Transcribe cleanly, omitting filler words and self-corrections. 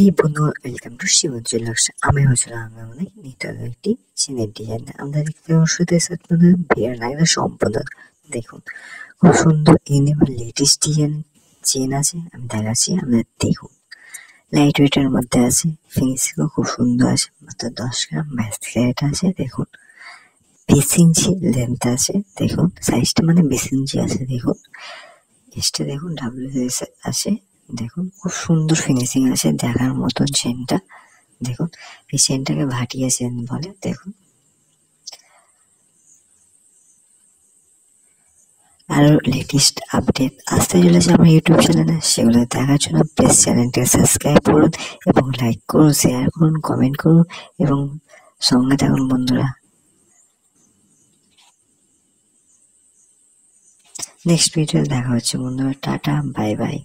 এই বন্ধু, welcome to Shivan jewellers. আমি হচ্ছিলাম অনেক নিত্য একটি চেনের ডিজাইন আমরা দেখতে শুরুতে ভিড় লাগবে সম্পূর্ণ। দেখুন, খুব সুন্দর ইউনিভার লেটেস্ট ডিজাইন চেন আছে, আমি দেখাচ্ছি আপনাদের। দেখুন, লাইট ওয়েটের মধ্যে আছে, ফিনিশিংও খুব সুন্দর আছে, মাত্র 10 গ্রাম 22 ক্যারেট আছে। দেখুন, 20 ইঞ্চি লেন্থ আছে, দেখুন সাইজটা মানে 20 ইঞ্চি আছে। দেখুন এসটা দেখুন WS আছে, দেখুন খুব সুন্দর ফিনিশিং আছে, দেখার মতন চেনটা। দেখুন এই চেনটাকে ভাটিয়া চেন বলে। দেখুন আরো লেটেস্ট আপডেট আসতে চলেছে আমার ইউটিউব চ্যানেলে, সেগুলো দেখার জন্য প্লিজ চ্যানেলটিকে সাবস্ক্রাইব করুন এবং লাইক করুন, শেয়ার করুন, কমেন্ট করুন এবং সঙ্গে থাকুন বন্ধুরা। নেক্সট ভিডিও দেখা হচ্ছে বন্ধুরা, টাটা, বাই বাই।